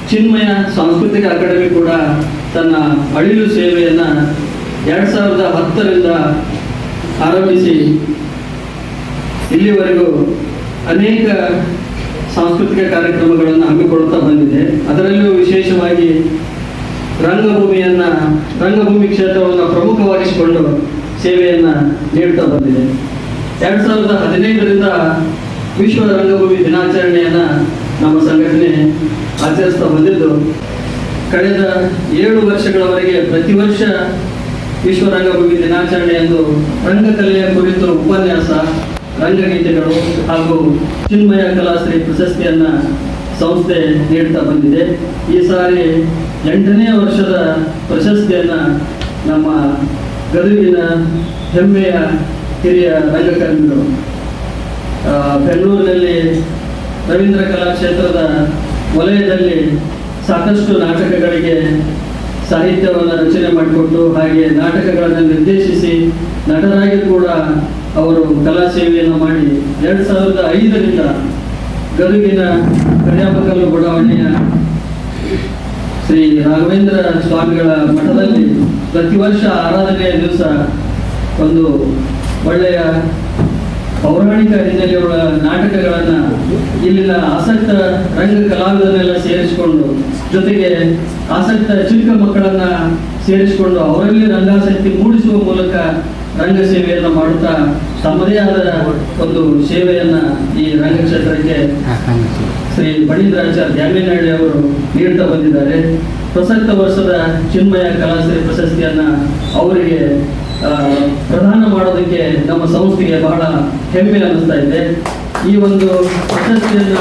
ಚಿನ್ಮಯ ಸಾಂಸ್ಕೃತಿಕ ಅಕಾಡೆಮಿ ಕೂಡ ತನ್ನ ಅಳಿಲು ಸೇವೆಯನ್ನು 2010ರಿಂದ ಆರಂಭಿಸಿ ಇಲ್ಲಿವರೆಗೂ ಅನೇಕ ಸಾಂಸ್ಕೃತಿಕ ಕಾರ್ಯಕ್ರಮಗಳನ್ನು ಹಮ್ಮಿಕೊಳ್ಳುತ್ತಾ ಬಂದಿದೆ. ಅದರಲ್ಲೂ ವಿಶೇಷವಾಗಿ ರಂಗಭೂಮಿ ಕ್ಷೇತ್ರವನ್ನು ಪ್ರಮುಖವಾಗಿಸಿಕೊಂಡು ಸೇವೆಯನ್ನು ನೀಡುತ್ತಾ ಬಂದಿದೆ. 2015ರಿಂದ ವಿಶ್ವ ರಂಗಭೂಮಿ ದಿನಾಚರಣೆಯನ್ನು ನಮ್ಮ ಸಂಘಟನೆ ಆಚರಿಸ್ತಾ ಬಂದಿದ್ದು, ಕಳೆದ 7 ವರ್ಷಗಳವರೆಗೆ ಪ್ರತಿ ವರ್ಷ ವಿಶ್ವ ರಂಗಭೂಮಿ ದಿನಾಚರಣೆಯಂದು ರಂಗಕಲೆಯ ಕುರಿತು ಉಪನ್ಯಾಸ, ರಂಗಗೀತೆಗಳು ಹಾಗೂ ಚಿನ್ಮಯ ಕಲಾಶ್ರೀ ಪ್ರಶಸ್ತಿಯನ್ನು ಸಂಸ್ಥೆ ನೀಡುತ್ತಾ ಬಂದಿದೆ. ಈ ಸಾರಿ 8ನೇ ವರ್ಷದ ಪ್ರಶಸ್ತಿಯನ್ನು ನಮ್ಮ ಗದಗಿನ ಹೆಮ್ಮೆಯ ಹಿರಿಯ ರಂಗಕರ್ಮಿಗಳು ಬೆಂಗಳೂರಿನಲ್ಲಿ ರವೀಂದ್ರ ಕಲಾಕ್ಷೇತ್ರದ ವಲಯದಲ್ಲಿ ಸಾಕಷ್ಟು ನಾಟಕಗಳಿಗೆ ಸಾಹಿತ್ಯವನ್ನು ರಚನೆ ಮಾಡಿಕೊಟ್ಟು ಹಾಗೆ ನಾಟಕಗಳನ್ನು ನಿರ್ದೇಶಿಸಿ ನಟರಾಗಿ ಕೂಡ ಅವರು ಕಲಾ ಸೇವೆಯನ್ನು ಮಾಡಿ 2005ರಿಂದ ಗದಗಿನ ಕರಿಯಾಬಕಲ್ಲು ಬಡಾವಣೆಯ ಶ್ರೀ ರಾಘವೇಂದ್ರ ಸ್ವಾಮಿಗಳ ಮಠದಲ್ಲಿ ಪ್ರತಿ ವರ್ಷ ಆರಾಧನೆಯ ದಿವಸ ಒಂದು ಒಳ್ಳೆಯ ಪೌರಾಣಿಕ ಹಿನ್ನೆಲೆಯುಳ್ಳ ನಾಟಕಗಳನ್ನು ಇಲ್ಲಿನ ಆಸಕ್ತ ರಂಗ ಕಲಾವಿದರನ್ನೆಲ್ಲ ಸೇರಿಸಿಕೊಂಡು, ಜೊತೆಗೆ ಆಸಕ್ತ ಚಿಕ್ಕ ಮಕ್ಕಳನ್ನ ಸೇರಿಸಿಕೊಂಡು ಅವರಲ್ಲಿ ರಂಗಾಸಕ್ತಿ ಮೂಡಿಸುವ ಮೂಲಕ ರಂಗ ಸೇವೆಯನ್ನು ಮಾಡುತ್ತಾ ತಮ್ಮದೇ ಆದ ಒಂದು ಸೇವೆಯನ್ನ ಈ ರಂಗಕ್ಷೇತ್ರಕ್ಕೆ ಶ್ರೀ ಪಂಡಿತರಾಚಾರ್ಯ ದ್ಯಾಮಿನಾಡಿ ಅವರು ನೀಡುತ್ತಾ ಬಂದಿದ್ದಾರೆ. ಪ್ರಸಕ್ತ ವರ್ಷದ ಚಿನ್ಮಯ ಕಲಾಶ್ರೀ ಪ್ರಶಸ್ತಿಯನ್ನ ಅವರಿಗೆ ಪ್ರದಾನ ಮಾಡೋದಕ್ಕೆ ನಮ್ಮ ಸಂಸ್ಥೆಗೆ ಬಹಳ ಹೆಮ್ಮೆ ಅನ್ನಿಸ್ತಾ ಇದೆ. ಈ ಒಂದು ಪ್ರಶಸ್ತಿಯನ್ನ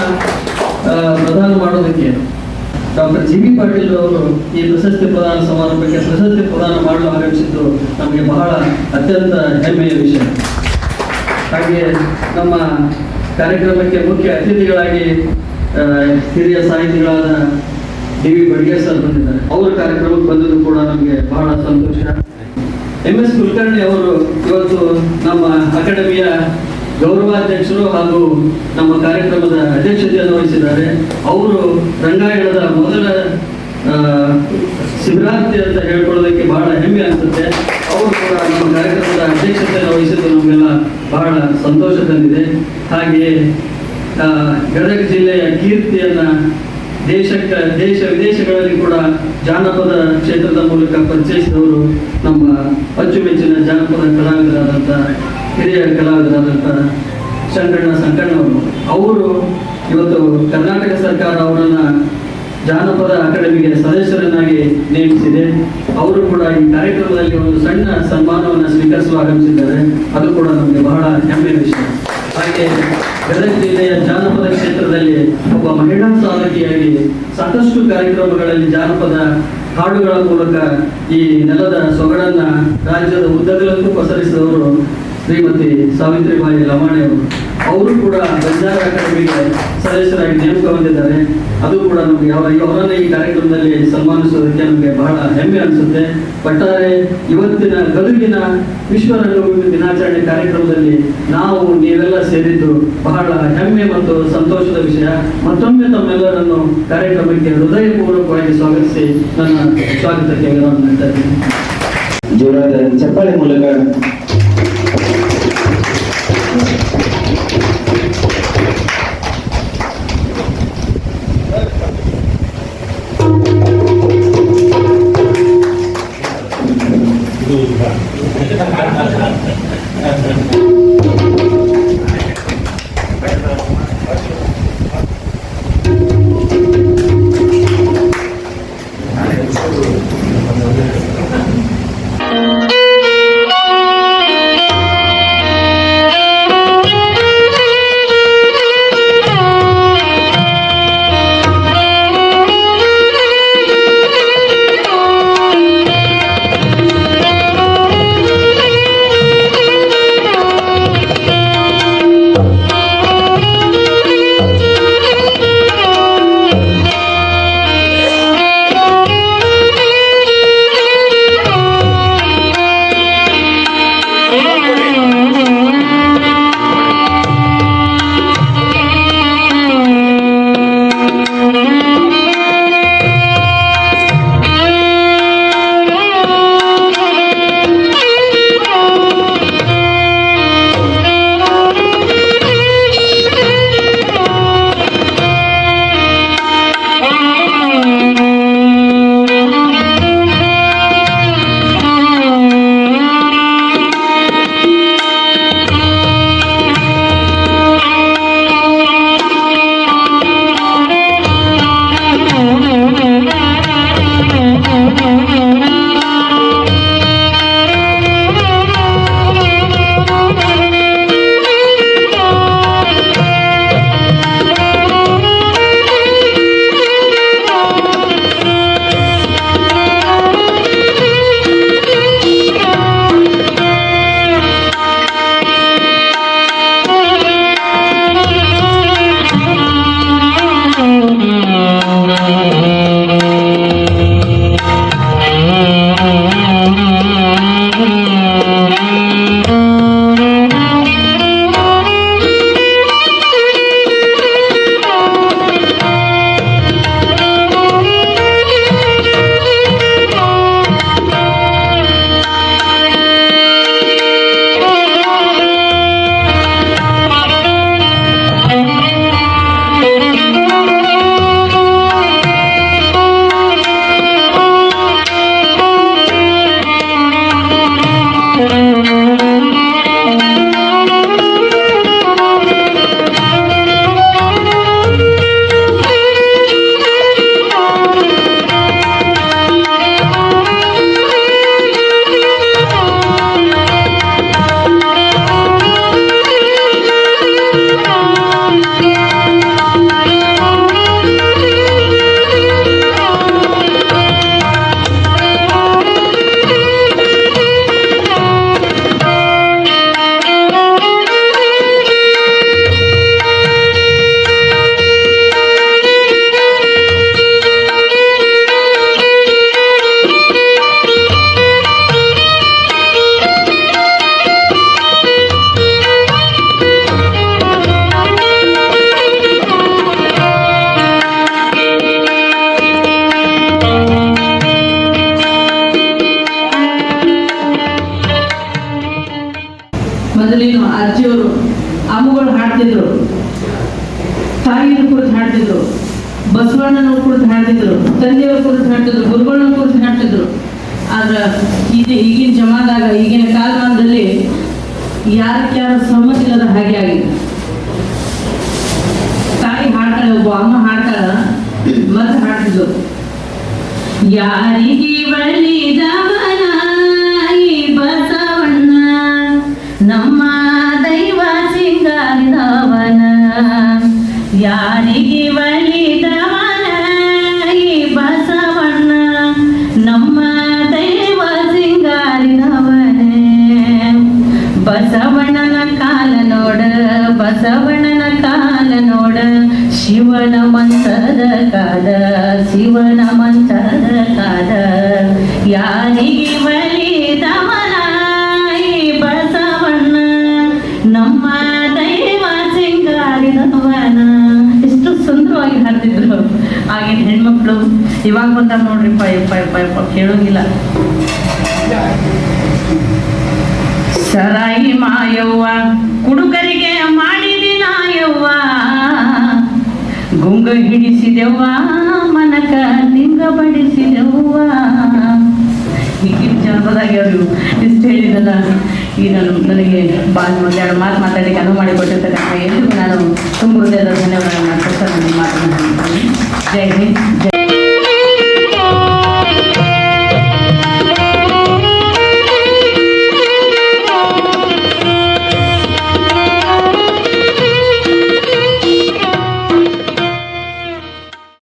ಪ್ರದಾನ ಮಾಡೋದಕ್ಕೆ ಡಾಕ್ಟರ್ ಜಿ ಬಿ ಪಾಟೀಲ್ ಅವರು ಈ ಪ್ರಶಸ್ತಿ ಪ್ರದಾನ ಸಮಾರಂಭಕ್ಕೆ ಪ್ರಶಸ್ತಿ ಪ್ರದಾನ ಮಾಡಲು ಆಗಮಿಸಿದ್ದು ನಮಗೆ ಬಹಳ ಅತ್ಯಂತ ಹೆಮ್ಮೆಯ ವಿಷಯ. ಹಾಗೆ ನಮ್ಮ ಕಾರ್ಯಕ್ರಮಕ್ಕೆ ಮುಖ್ಯ ಅತಿಥಿಗಳಾಗಿ ಹಿರಿಯ ಸಾಹಿತಿಗಳಾದ ಡಿ ವಿ ಬಡಿಗೆ ಸರ್ ಬಂದಿದ್ದಾರೆ. ಅವರ ಕಾರ್ಯಕ್ರಮಕ್ಕೆ ಬಂದದ್ದು ಕೂಡ ನಮಗೆ ಬಹಳ ಸಂತೋಷ. MS ಕುಲಕರ್ಣಿ ಅವರು ಇವತ್ತು ನಮ್ಮ ಅಕಾಡೆಮಿಯ ಗೌರವಾಧ್ಯಕ್ಷರು ಹಾಗೂ ನಮ್ಮ ಕಾರ್ಯಕ್ರಮದ ಅಧ್ಯಕ್ಷತೆಯನ್ನು ವಹಿಸಿದ್ದಾರೆ. ಅವರು ರಂಗಾಯಣದ ಮೊದಲ ಶಿಬಿರಾರ್ಥಿ ಅಂತ ಹೇಳ್ಕೊಳ್ಳೋದಕ್ಕೆ ಬಹಳ ಹೆಮ್ಮೆ ಅನಿಸುತ್ತೆ. ಅವರು ಕೂಡ ನಮ್ಮ ಕಾರ್ಯಕ್ರಮದ ಅಧ್ಯಕ್ಷತೆಯನ್ನು ವಹಿಸಿದ್ದು ನಮಗೆಲ್ಲ ಬಹಳ ಸಂತೋಷ ತಂದಿದೆ. ಹಾಗೆಯೇ ಗದಗ ಜಿಲ್ಲೆಯ ಕೀರ್ತಿಯನ್ನ ದೇಶ ವಿದೇಶಗಳಲ್ಲಿ ಕೂಡ ಜಾನಪದ ಕ್ಷೇತ್ರದ ಮೂಲಕ ಪರಿಚಯಿಸಿದವರು ನಮ್ಮ ಅಚ್ಚುಮೆಚ್ಚಿನ ಜಾನಪದ ಕಲಾವಿದರಾದಂಥ ಹಿರಿಯ ಕಲಾವಿದರಾದಂಥ ಸಂಕಣ್ಣವರು. ಅವರು ಇವತ್ತು ಕರ್ನಾಟಕ ಸರ್ಕಾರ ಅವರನ್ನು ಜಾನಪದ ಅಕಾಡೆಮಿಗೆ ಸದಸ್ಯರನ್ನಾಗಿ ನೇಮಿಸಿದೆ. ಅವರು ಕೂಡ ಈ ಕಾರ್ಯಕ್ರಮದಲ್ಲಿ ಒಂದು ಸಣ್ಣ ಸನ್ಮಾನವನ್ನು ಸ್ವೀಕರಿಸಲು ಆಗಮಿಸಿದ್ದಾರೆ. ಅದು ಕೂಡ ನಮಗೆ ಬಹಳ ಹೆಮ್ಮೆಯ ವಿಷಯ. ಹಾಗೆ ಗದಗ ಜಿಲ್ಲೆಯ ಜಾನಪದ ಕ್ಷೇತ್ರದಲ್ಲಿ ಒಬ್ಬ ಮಹಿಳಾ ಸಾಧಕಿಯಾಗಿ ಸಾಕಷ್ಟು ಕಾರ್ಯಕ್ರಮಗಳಲ್ಲಿ ಜಾನಪದ ಹಾಡುಗಳ ಮೂಲಕ ಈ ನೆಲದ ಸೊಗಡನ್ನ ರಾಜ್ಯದ ಉದ್ದಗಲಕ್ಕೂ ಪಸರಿಸಿದವರು ಶ್ರೀಮತಿ ಸಾವಿತ್ರಿಬಾಯಿ ಲಮಾಣಿ ಅವರು ಕೂಡ ಬಂಜಾರ ಅಕಾಡೆಮಿಗೆ ಸದಸ್ಯರಾಗಿ ನೇಮಕ ಹೊಂದಿದ್ದಾರೆ. ಅದು ಕೂಡ ನಮಗೆ ಅವರನ್ನೇ ಈ ಕಾರ್ಯಕ್ರಮದಲ್ಲಿ ಸನ್ಮಾನಿಸುವುದಕ್ಕೆ ನಮಗೆ ಬಹಳ ಹೆಮ್ಮೆ ಅನಿಸುತ್ತೆ. ಒಟ್ಟಾರೆ ಇವತ್ತಿನ ಗದಗಿನ ವಿಶ್ವ ರಂಗಭೂಮಿ ದಿನಾಚರಣೆ ಕಾರ್ಯಕ್ರಮದಲ್ಲಿ ನಾವು ನೀವೆಲ್ಲ ಸೇರಿದ್ದು ಬಹಳ ಹೆಮ್ಮೆ ಮತ್ತು ಸಂತೋಷದ ವಿಷಯ. ಮತ್ತೊಮ್ಮೆ ತಮ್ಮೆಲ್ಲರನ್ನು ಕಾರ್ಯಕ್ರಮಕ್ಕೆ ಹೃದಯಪೂರ್ವಕವಾಗಿ ಸ್ವಾಗತಿಸಿ ನನ್ನ ಸ್ವಾಗತಕ್ಕೆ ವಿರಾಮ ನೀಡ್ತಾ ಇದ್ದೀನಿ. ಜೋರಾದ ಚಪ್ಪಾಳೆ ಮೂಲಕ ಅಮ್ಮಗಳು ಹಾಡ್ತಿದ್ರು, ತಾಯಿನ ಕುರಿತು ಹಾಡ್ತಿದ್ರು, ಬಸವಣ್ಣನ ಕುರಿತು ಹಾಡ್ತಿದ್ರು, ತಂದೆಯವ್ರ ಕುರಿತು ಹಾಡ್ತಿದ್ರು, ಗುರುಗಳನ್ನ ಕುರಿತು ಹಾಡ್ತಿದ್ರು. ಆದ್ರೆ ಈಗಿನ ಜಮಾದಾಗ, ಈಗಿನ ಕಾಲಮಾನದಲ್ಲಿ ಯಾರ ಸಮ್ಮತಿ ಇಲ್ಲದ ಹಾಗೆ ಆಗಿದೆ. ತಾಯಿ ಹಾಡ್ತಾಳೆ, ಒಬ್ಬ ಅಮ್ಮ ಹಾಡ್ತಾಳ, ಮತ್ತೆ ಹಾಡ್ತಿದ್ರು, ಯಾರಿಗೆ ಒಲಿದವನ ಈ ಬಸವಣ್ಣ, ನಮ್ಮ ದೈವ ಸಿಂಗಾರಿದವನ. ಯಾರಿಗೆ ಒಲಿದವನ ಈ ಬಸವಣ್ಣ, ನಮ್ಮ ದೈವ ಸಿಂಗಾರಿದವನೇ. ಬಸವಣ್ಣನ ಕಾಲ ನೋಡ, ಬಸವಣ್ಣನ ಕಾಲ ನೋಡ, ಶಿವನ ಮಂತ್ರದ ಕಾಲ, ಶಿವನ ಮಂತ್ರದ ಕಾಲ. ಯಾರಿಗೆ ಒಲಿದವನ ಈ ಬಸವಣ್ಣ, ನಮ್ಮ ದೈವ ಸಿಂಗಾರಿದವನ. ಎಷ್ಟು ಸುಂದರವಾಗಿ ಹಾಡ್ತಿದ್ರು ಆಗಿನ ಹೆಣ್ಮಕ್ಳು. ಇವಾಗ ಬಂದ ನೋಡ್ರಿ ಯಪ್ಪ ಕೇಳೋಂಗಿಲ್ಲ. ಸರಾಯಿ ಮಾಯವ್ವ ಕುಡುಕರಿಗೆ ಮಾಡಿದಿ ನಾಯವ್ವ, ಗುಂಗ ಹಿಡಿಸಿದೆವ್ವ ಮನಕ ಲಿಂಗ ಬಡಿಸಿದೆವ್ವ. ಈಗಿನ ಜನಪದಾಗ ಅವರು ಇಷ್ಟು ಹೇಳಿದಲ್ಲ. ಈಗ ನನಗೆ ಒಂದೆರಡು ಮಾತು ಮಾತಾಡಲಿಕ್ಕೆ ಅನುವು ಮಾಡಿಕೊಟ್ಟಿರ್ತಕ್ಕಂಥ ಎಲ್ರಿಗೂ ನಾನು ತುಂಬ ಹೃದಯದ ಧನ್ಯವಾದಗಳನ್ನು ಮಾತನಾಡ್ತೀನಿ. ಜೈ ಹಿಂದ್.